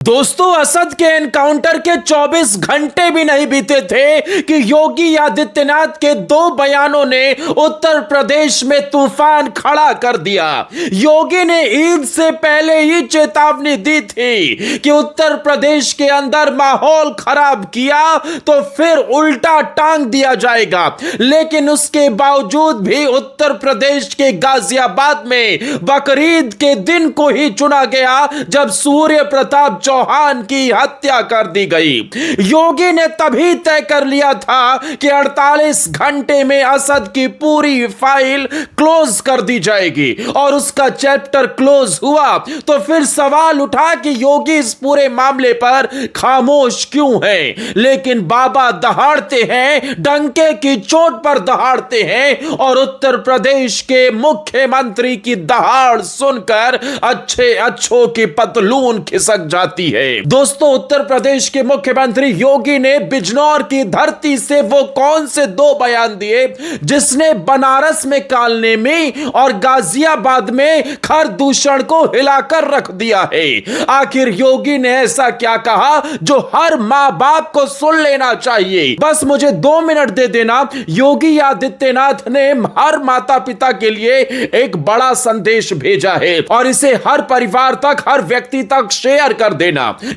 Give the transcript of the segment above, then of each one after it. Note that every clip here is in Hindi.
दोस्तों, असद के एनकाउंटर के 24 घंटे भी नहीं बीते थे कि योगी आदित्यनाथ के दो बयानों ने उत्तर प्रदेश में तूफान खड़ा कर दिया। योगी ने ईद से पहले ही चेतावनी दी थी कि उत्तर प्रदेश के अंदर माहौल खराब किया तो फिर उल्टा टांग दिया जाएगा, लेकिन उसके बावजूद भी उत्तर प्रदेश के गाजियाबाद में बकरीद के दिन को ही चुना गया जब सूर्य प्रताप चौहान की हत्या कर दी गई। योगी ने तभी तय कर लिया था कि 48 घंटे में असद की पूरी फाइल क्लोज कर दी जाएगी, और उसका चैप्टर क्लोज हुआ तो फिर सवाल उठा कि योगी इस पूरे मामले पर खामोश क्यों है। लेकिन बाबा दहाड़ते हैं, डंके की चोट पर दहाड़ते हैं, और उत्तर प्रदेश के मुख्यमंत्री की दहाड़ सुनकर अच्छे अच्छों की पतलून खिसक जाती है। दोस्तों, उत्तर प्रदेश के मुख्यमंत्री योगी ने बिजनौर की धरती से वो कौन से दो बयान दिए जिसने बनारस में कालनेमी और गाजियाबाद में खरदूषण को हिलाकर रख दिया है। आखिर योगी ने ऐसा क्या कहा जो हर मां बाप को सुन लेना चाहिए। बस मुझे 2 मिनट दे देना। योगी आदित्यनाथ ने हर माता पिता के लिए एक बड़ा संदेश भेजा है और इसे हर परिवार तक, हर व्यक्ति तक शेयर कर देना।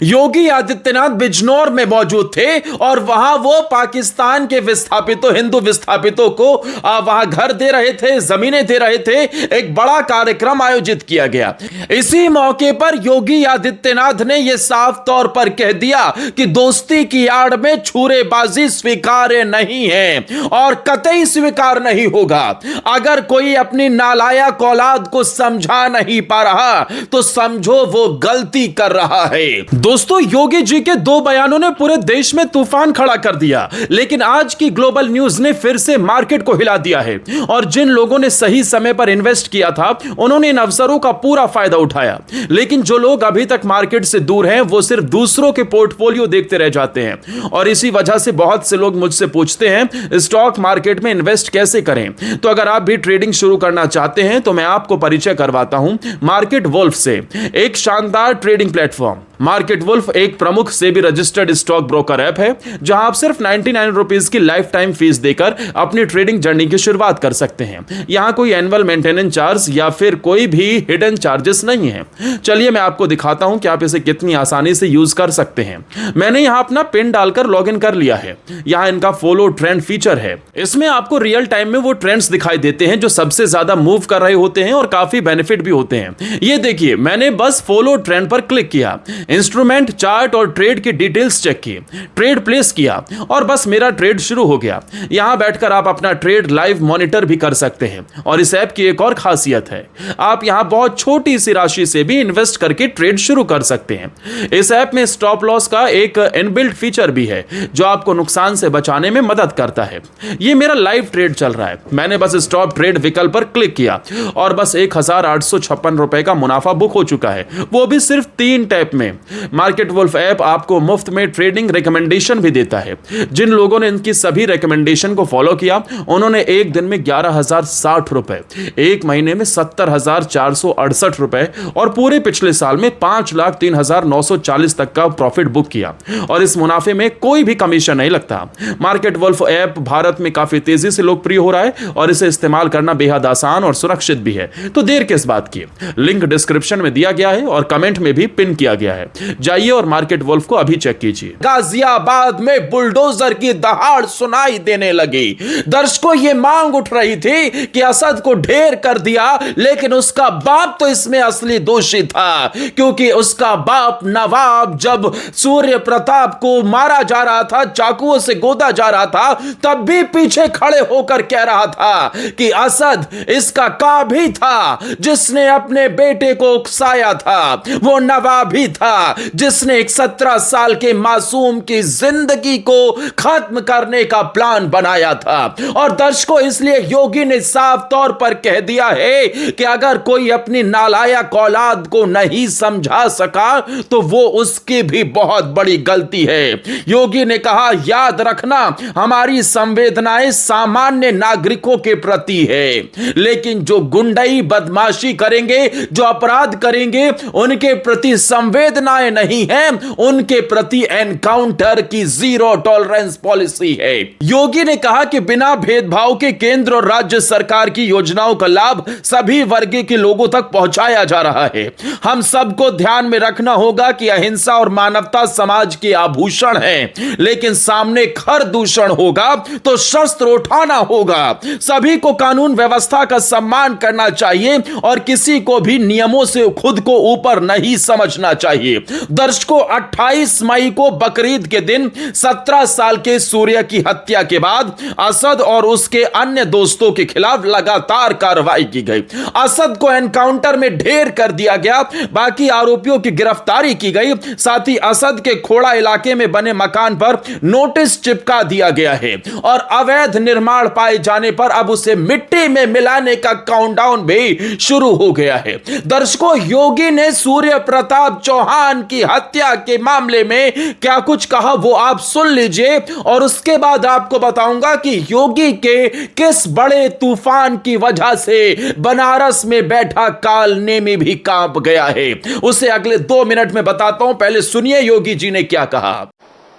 योगी आदित्यनाथ बिजनौर में मौजूद थे और वहां वो पाकिस्तान के विस्थापितों, हिंदू विस्थापितों को वहां घर दे रहे थे, जमीनें दे रहे थे। एक बड़ा कार्यक्रम आयोजित किया गया। इसी मौके पर योगी आदित्यनाथ ने यह साफ तौर पर कह दिया कि दोस्ती की आड़ में छुरेबाजी स्वीकार्य नहीं है और कतई स्वीकार नहीं होगा। अगर कोई अपनी नालायक औलाद को समझा नहीं पा रहा तो समझो वो गलती कर रहा है। दोस्तों, योगी जी के दो बयानों ने पूरे देश में तूफान खड़ा कर दिया, लेकिन आज की ग्लोबल न्यूज ने फिर से मार्केट को हिला दिया है, और जिन लोगों ने सही समय पर इन्वेस्ट किया था उन्होंने इन अवसरों का पूरा फायदा उठाया। लेकिन जो लोग अभी तक मार्केट से दूर हैं वो सिर्फ दूसरों के पोर्टफोलियो देखते रह जाते हैं, और इसी वजह से बहुत से लोग मुझसे पूछते हैं स्टॉक मार्केट में इन्वेस्ट कैसे करें। तो अगर आप भी ट्रेडिंग शुरू करना चाहते हैं तो मैं आपको परिचय करवाता हूं मार्केट वुल्फ से, एक शानदार ट्रेडिंग प्लेटफॉर्म। मार्केट वुल्फ एक प्रमुख SEBI registered stock broker app है जहां आप सिर्फ 99 रुपीज की लाइफ टाइम फीस देकर अपनी ट्रेडिंग जर्नी की शुरुआत कर सकते हैं। यहां कोई एनुअल मेंटेनेंस चार्ज या फिर कोई भी हिडन चार्जेस नहीं है। चलिए मैं आपको दिखाता हूं कि आप इसे कितनी आसानी से यूज कर सकते हैं। मैंने यहां अपना पिन डालकर लॉग इन कर लिया है। यहां इनका फॉलो ट्रेंड फीचर है। इसमें आपको रियल टाइम में वो ट्रेंड्स दिखाई देते हैं जो सबसे ज्यादा मूव कर रहे होते हैं और काफी बेनिफिट भी होते हैं। ये देखिए, मैंने बस फॉलो ट्रेंड पर क्लिक किया, इंस्ट्रूमेंट, चार्ट और ट्रेड की डिटेल्स चेक की, ट्रेड प्लेस किया और बस मेरा ट्रेड शुरू हो गया। यहां बैठकर आप अपना ट्रेड लाइव मॉनिटर भी कर सकते हैं। और इस ऐप की एक और खासियत है, आप यहां बहुत छोटी सी राशि से भी इन्वेस्ट करके ट्रेड शुरू कर सकते हैं। इस ऐप में स्टॉप लॉस का एक इनबिल्ट फीचर भी है जो आपको नुकसान से बचाने में मदद करता है। यह मेरा लाइव ट्रेड चल रहा है। मैंने बस स्टॉप ट्रेड विकल्प पर क्लिक किया और बस 1856 रुपए का मुनाफा बुक हो चुका है, वो भी सिर्फ 3 टैप में। मार्केट वुल्फ ऐप आपको मुफ्त में ट्रेडिंग रिकमेंडेशन भी देता है। जिन लोगों ने इनकी सभी रिकमेंडेशन को फॉलो किया उन्होंने एक दिन में 11,060 रुपए, एक महीने में 70,468 रुपए और पूरे पिछले साल में 5,03,940 तक का प्रॉफिट बुक किया। और इस मुनाफे में कोई भी कमीशन नहीं लगता। मार्केट वुल्फ ऐप भारत में काफी तेजी से लोकप्रिय हो रहा है और इसे इस्तेमाल करना बेहद आसान और सुरक्षित भी है। तो देर किस बात की, लिंक डिस्क्रिप्शन में दिया गया है और कमेंट में भी पिन किया गया है। जाइए और मार्केट वुल्फ को अभी चेक कीजिए। गाजियाबाद में बुलडोजर की दहाड़ सुनाई देने लगी। दर्शकों, ये मांग उठ रही थी कि असद को ढेर कर दिया, लेकिन उसका बाप तो इसमें असली दोषी था, क्योंकि उसका बाप नवाब जब सूर्य प्रताप को मारा जा रहा था, चाकुओं से गोदा जा रहा था, तब भी पीछे खड़े होकर कह रहा था कि असद इसका का भी था जिसने अपने बेटे को उकसाया था, वो नवाब ही था जिसने एक 17 साल के मासूम की जिंदगी को खत्म करने का प्लान बनाया था। और दर्शकों, इसलिए योगी ने साफ तौर पर कह दिया है कि अगर कोई अपनी नालायक औलाद को नहीं समझा सका तो वो उसकी भी बहुत बड़ी गलती है। योगी ने कहा, याद रखना हमारी संवेदनाएं सामान्य नागरिकों के प्रति है, लेकिन जो गुंडई बदमाशी करेंगे, जो अपराध करेंगे, उनके प्रति संवेदना घटनाएं नहीं हैं, उनके प्रति एनकाउंटर की जीरो टॉलरेंस पॉलिसी है। योगी ने कहा कि बिना भेदभाव के केंद्र और राज्य सरकार की योजनाओं का लाभ सभी वर्ग के लोगों तक पहुंचाया जा रहा है। हम सबको ध्यान में रखना होगा कि अहिंसा और मानवता समाज के आभूषण हैं, लेकिन सामने खर दूषण होगा तो शस्त्र उठाना होगा। सभी को कानून व्यवस्था का सम्मान करना चाहिए और किसी को भी नियमों से खुद को ऊपर नहीं समझना चाहिए। दर्शकों, 28 मई को बकरीद के दिन 17 साल के सूर्य की हत्या के बाद असद और उसके अन्य दोस्तों के खिलाफ लगातार कार्रवाई की गई। असद को एनकाउंटर में ढेर कर दिया गया, बाकी आरोपियों की गिरफ्तारी की गई। साथ ही असद के खोड़ा इलाके में बने मकान पर नोटिस चिपका दिया गया है और अवैध निर्माण पाए जाने पर अब उसे मिट्टी में मिलाने का काउंटडाउन भी शुरू हो गया है। दर्शकों, योगी ने सूर्य प्रताप चौहान की हत्या के मामले में क्या कुछ कहा वो आप सुन लीजिए और उसके बाद आपको बताऊंगा कि योगी के किस बड़े तूफान की वजह से बनारस में बैठा काल नेमी भी कांप गया है। उसे अगले 2 मिनट में बताता हूं, पहले सुनिए योगी जी ने क्या कहा।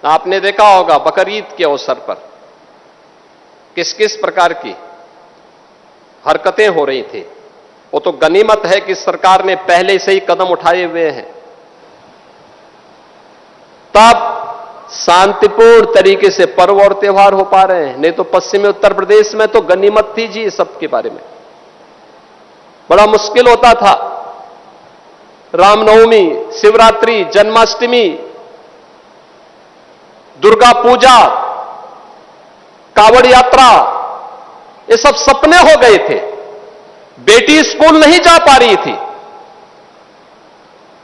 आपने देखा होगा बकरीद के अवसर पर किस किस प्रकार की हरकतें हो रही थी। वो तो गनीमत है कि सरकार ने पहले से ही कदम उठाए हुए हैं, तब शांतिपूर्ण तरीके से पर्व और त्योहार हो पा रहे हैं। नहीं तो पश्चिमी उत्तर प्रदेश में तो गनीमत थी जी, सब के बारे में बड़ा मुश्किल होता था। रामनवमी, शिवरात्रि, जन्माष्टमी, दुर्गा पूजा, कावड़ यात्रा, ये सब सपने हो गए थे। बेटी स्कूल नहीं जा पा रही थी,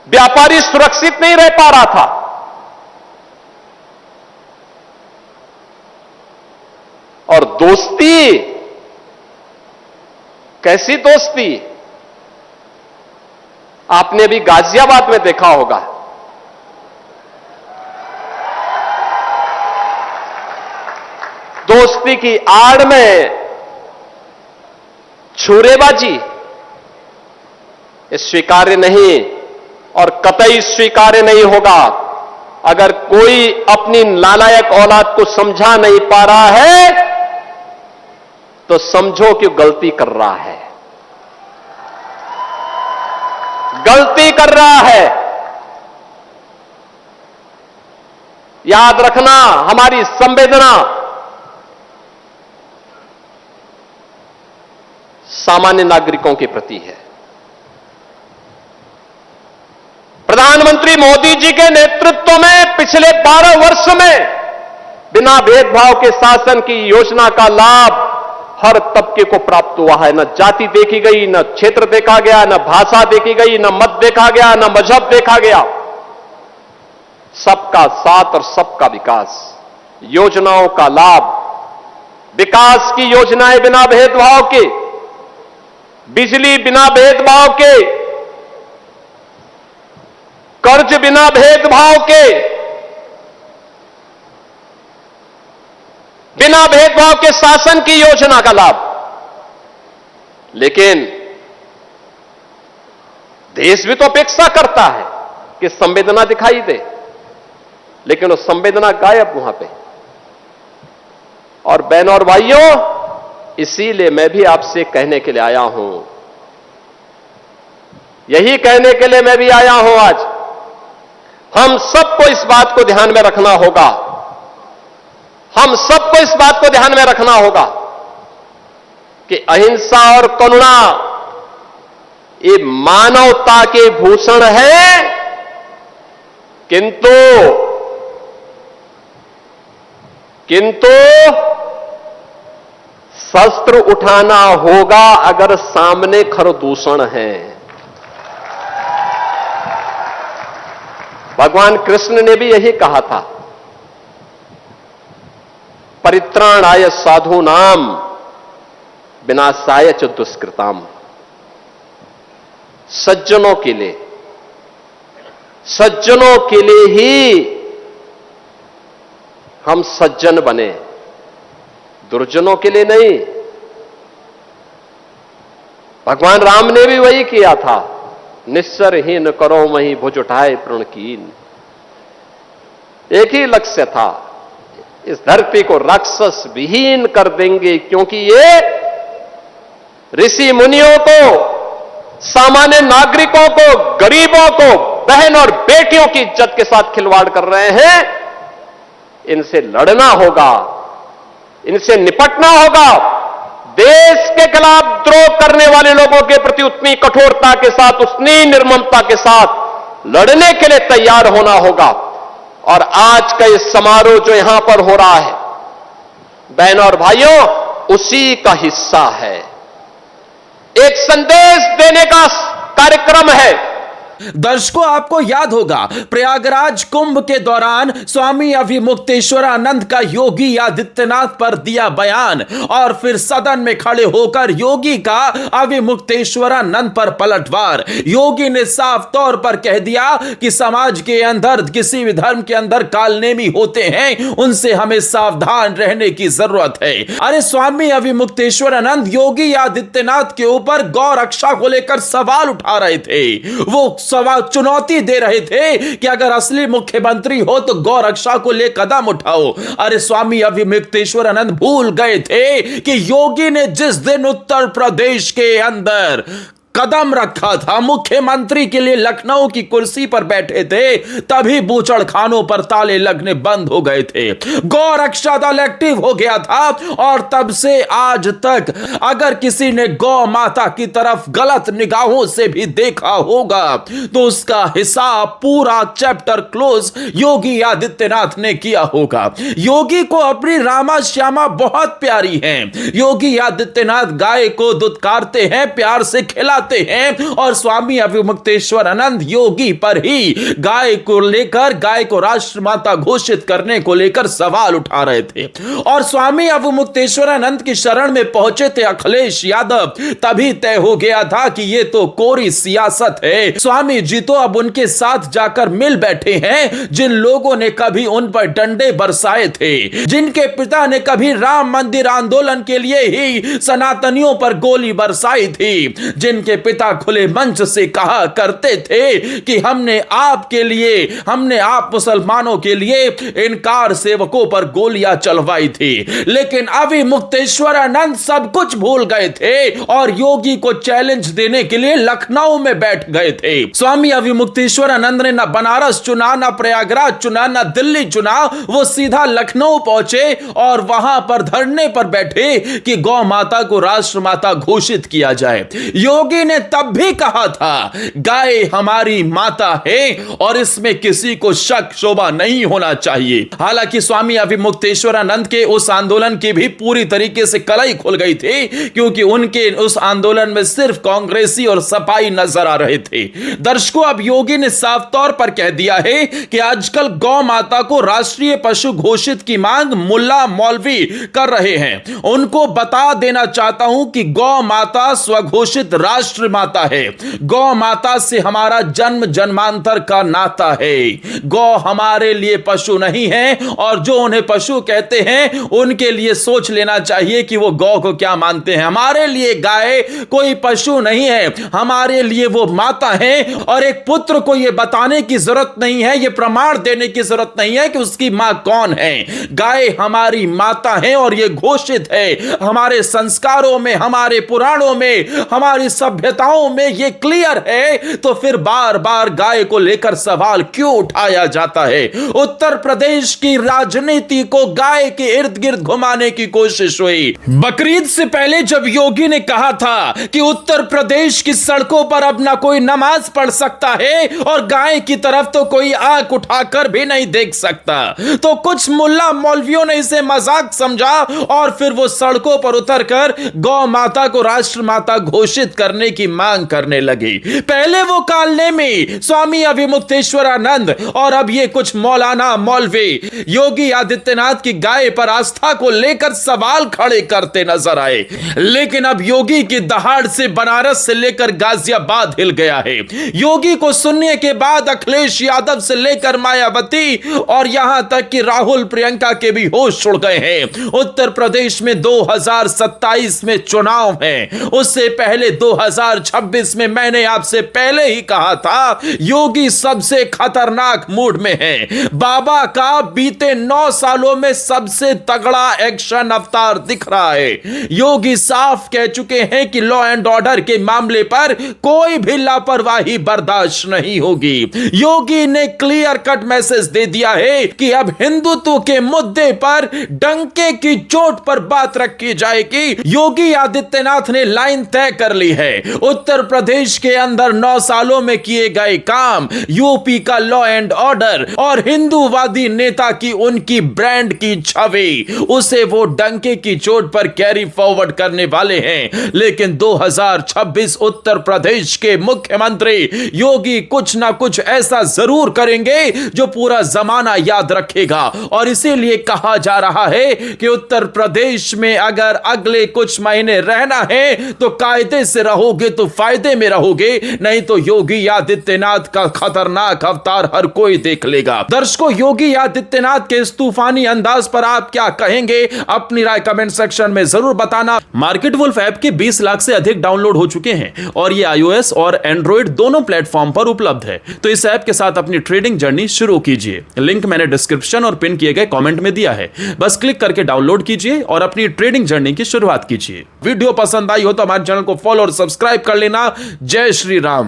व्यापारी सुरक्षित नहीं रह पा रहा था। और दोस्ती, कैसी दोस्ती, आपने भी गाजियाबाद में देखा होगा। दोस्ती की आड़ में छुरेबाजी, स्वीकार्य नहीं और कतई स्वीकार्य नहीं होगा। अगर कोई अपनी नालायक औलाद को समझा नहीं पा रहा है तो समझो कि गलती कर रहा है, गलती कर रहा है। याद रखना, हमारी संवेदना सामान्य नागरिकों के प्रति है। प्रधानमंत्री मोदी जी के नेतृत्व में पिछले 12 वर्ष में बिना भेदभाव के शासन की योजना का लाभ हर तबके को प्राप्त हुआ है। न जाति देखी गई, न क्षेत्र देखा गया, न भाषा देखी गई, न मत देखा गया, न मजहब देखा गया। सबका साथ और सबका विकास, योजनाओं का लाभ, विकास की योजनाएं बिना भेदभाव के, बिजली बिना भेदभाव के, कर्ज बिना भेदभाव के, बिना भेदभाव के शासन की योजना का लाभ। लेकिन देश भी तो अपेक्षा करता है कि संवेदना दिखाई दे, लेकिन वो संवेदना गायब वहां पे। और बहनों और भाइयों, इसीलिए मैं भी आपसे कहने के लिए आया हूं, यही कहने के लिए मैं भी आया हूं आज। हम सबको इस बात को ध्यान में रखना होगा, हम सबको इस बात को ध्यान में रखना होगा कि अहिंसा और करुणा ये मानवता के भूषण है, किंतु शस्त्र उठाना होगा अगर सामने खरदूषण है। भगवान कृष्ण ने भी यही कहा था, परित्राणाय साधूनाम विनाशाय च दुष्कृताम। सज्जनों के लिए ही हम सज्जन बने, दुर्जनों के लिए नहीं। भगवान राम ने भी वही किया था। निस्सरहीन करो वहीं भुज उठाए प्रणकीन। एक ही लक्ष्य था, इस धरती को राक्षस विहीन कर देंगे, क्योंकि ये ऋषि मुनियों को, सामान्य नागरिकों को, गरीबों को, बहन और बेटियों की इज्जत के साथ खिलवाड़ कर रहे हैं। इनसे लड़ना होगा, इनसे निपटना होगा। देश के खिलाफ द्रोह करने वाले लोगों के प्रति उतनी कठोरता के साथ, उतनी निर्ममता के साथ लड़ने के लिए तैयार होना होगा। और आज का ये समारोह जो यहां पर हो रहा है, बहनों और भाइयों, उसी का हिस्सा है। एक संदेश देने का कार्यक्रम है। दर्शकों, आपको याद होगा प्रयागराज कुंभ के दौरान स्वामी अभिमुक्तेश्वरानंद का योगी आदित्यनाथ पर दिया बयान, और फिर सदन में खड़े होकर योगी का अभिमुक्तेश्वरानंद पर पलटवार। योगी ने साफ तौर पर कह दिया कि समाज के अंदर, किसी भी धर्म के अंदर कालनेमी होते हैं, उनसे हमें सावधान रहने की जरूरत है। अरे स्वामी अभिमुक्तेश्वरानंद योगी आदित्यनाथ के ऊपर गौ रक्षा को लेकर सवाल उठा रहे थे। वो सवाल चुनौती दे रहे थे कि अगर असली मुख्यमंत्री हो तो गौ रक्षा को ले कदम उठाओ। अरे स्वामी अभिमुक्तेश्वरानंद भूल गए थे कि योगी ने जिस दिन उत्तर प्रदेश के अंदर कदम रखा था, मुख्यमंत्री के लिए लखनऊ की कुर्सी पर बैठे थे, तभी बूचड़ खानों पर ताले लगने बंद हो गए थे। गौ रक्षा दल एक्टिव हो गया था, और तब से आज तक अगर किसी ने गौ माता की तरफ गलत निगाहों से भी देखा होगा तो उसका हिसाब, पूरा चैप्टर क्लोज योगी आदित्यनाथ ने किया होगा। योगी को अपनी रामा श्यामा बहुत प्यारी है। योगी आदित्यनाथ गाय को दुत्कारते हैं, प्यार से खिला हैं, और स्वामी अभिमुक्तेश्वरानंद योगी पर ही गाय को लेकर, गाय को राष्ट्रमाता घोषित करने को लेकर सवाल उठा रहे थे। और स्वामी अभिमुक्तेश्वरानंद की शरण में पहुंचे थे अखिलेश यादव। तभी तय हो गया था कि ये तो कोरी सियासत है। स्वामी जी तो अब उनके साथ जाकर मिल बैठे हैं जिन लोगों ने कभी उन पर डंडे बरसाए थे, जिनके पिता ने कभी राम मंदिर आंदोलन के लिए ही सनातनियों पर गोली बरसाई थी, जिनके पिता खुले मंच से कहा करते थे कि हमने आप मुसलमानों के लिए इनकार सेवकों पर गोलियां चलवाई थी। लेकिन अभिमुक्तेश्वरानंद सब कुछ भूल गए थे और योगी को चैलेंज देने के लिए लखनऊ में बैठ गए थे। स्वामी अभिमुक्तेश्वरानंद ने ना बनारस चुना, ना प्रयागराज चुना, ना दिल्ली चुना, वो सीधा लखनऊ पहुंचे और वहां पर धरने पर बैठे कि गौ माता को राष्ट्रमाता घोषित किया जाए। योगी ने तब भी कहा था गाय हमारी माता है और इसमें किसी को शक शोभा नहीं होना चाहिए। हालांकि स्वामी अभिमुक्तेश्वरानंद के उस आंदोलन की भी पूरी तरीके से कलाई खुल गई थी, क्योंकि उनके उस आंदोलन में सिर्फ कांग्रेसी और सपाई नजर आ रहे थे। दर्शकों, अब योगी ने साफ तौर पर कह दिया है कि आजकल गौ माता को राष्ट्रीय पशु घोषित की मांग मुल्ला मौलवी कर रहे हैं। उनको बता देना चाहता हूं कि गौ माता स्वघोषित राष्ट्र माता है। गौ माता से हमारा जन्म जन्मांतर का नाता है। गौ हमारे लिए पशु नहीं है, और जो उन्हें पशु कहते हैं उनके लिए सोच लेना चाहिए कि वो गौ को क्या मानते हैं। हमारे लिए गाय कोई पशु नहीं है, हमारे लिए वो माता है, और एक पुत्र को यह बताने की जरूरत नहीं है, यह प्रमाण देने की जरूरत नहीं है कि उसकी मां कौन है। गाय हमारी माता है और यह घोषित है हमारे संस्कारों में, हमारे पुराणों में, हमारी सभ्यताओं में यह क्लियर है। तो फिर बार बार गाय को लेकर सवाल क्यों उठाया जाता है? उत्तर प्रदेश की राजनीति को गाय के इर्द गिर्द घुमाने की कोशिश हुई। बकरीद से पहले जब योगी ने कहा था कि उत्तर प्रदेश की सड़कों पर अब ना कोई नमाज पढ़ सकता है और गाय की तरफ तो कोई आंख उठाकर भी नहीं देख सकता, तो कुछ मुल्ला मौलवियों ने इसे मजाक समझा और फिर वो सड़कों पर उतरकर गौ माता को राष्ट्र माता घोषित करने की मांग करने लगी। पहले वो कालनेमी स्वामी अभिमुक्तेश्वरानंद और अब ये कुछ मौलाना मौलवी योगी आदित्यनाथ की गाय पर आस्था को लेकर सवाल खड़े करते नजर आए। लेकिन अब योगी की दहाड़ से बनारस से लेकर गाजियाबाद हिल गया है। योगी को सुनने के बाद अखिलेश यादव से लेकर मायावती और यहां तक कि राहुल प्रियंका के भी होश उड़ गए हैं। उत्तर प्रदेश में 2027 में चुनाव है, उससे पहले 2026 में मैंने आपसे पहले ही कहा था, योगी सबसे खतरनाक मूड में है। बाबा का बीते 9 सालों में सबसे तगड़ा एक्शन अवतार दिख रहा है। योगी साफ कह चुके हैं कि लॉ एंड ऑर्डर के मामले पर कोई भी लापरवाही बर्दाश्त नहीं होगी। योगी ने क्लियर कट मैसेज दे दिया है कि अब हिंदुत्व के मुद्दे पर डंके की चोट पर बात रखी जाएगी। योगी आदित्यनाथ ने लाइन तय कर ली है। उत्तर प्रदेश के अंदर 9 सालों में किए गए काम, यूपी का लॉ एंड ऑर्डर और हिंदूवादी नेता की उनकी ब्रांड की छवि, उसे वो डंके की चोट पर कैरी फॉरवर्ड करने वाले हैं। लेकिन 2026 उत्तर प्रदेश के मुख्यमंत्री योगी कुछ ना कुछ ऐसा जरूर करेंगे जो पूरा जमाना याद रखेगा। और इसीलिए कहा जा रहा है कि उत्तर प्रदेश में अगर अगले कुछ महीने रहना है तो कायदे से रहोगे तो फायदे में रहोगे, नहीं तो योगी आदित्यनाथ का खतरनाक अवतार हर कोई देख लेगा। दर्शकों, योगी आदित्यनाथ के इस तूफानी अंदाज पर आप क्या कहेंगे? अपनी राय कमेंट सेक्शन में जरूर बताना। मार्केट वुल्फ ऐप के 20 लाख से अधिक डाउनलोड हो चुके हैं और ये iOS और एंड्रॉइड दोनों प्लेटफॉर्म पर उपलब्ध है। तो इस ऐप के साथ अपनी ट्रेडिंग जर्नी शुरू कीजिए। लिंक मैंने डिस्क्रिप्शन और पिन किए गए कमेंट में दिया है, बस क्लिक करके डाउनलोड कीजिए और अपनी ट्रेडिंग जर्नी की शुरुआत कीजिए। वीडियो पसंद आई हो तो हमारे चैनल को फॉलो और सब्सक्राइब कर लेना। जय श्री राम।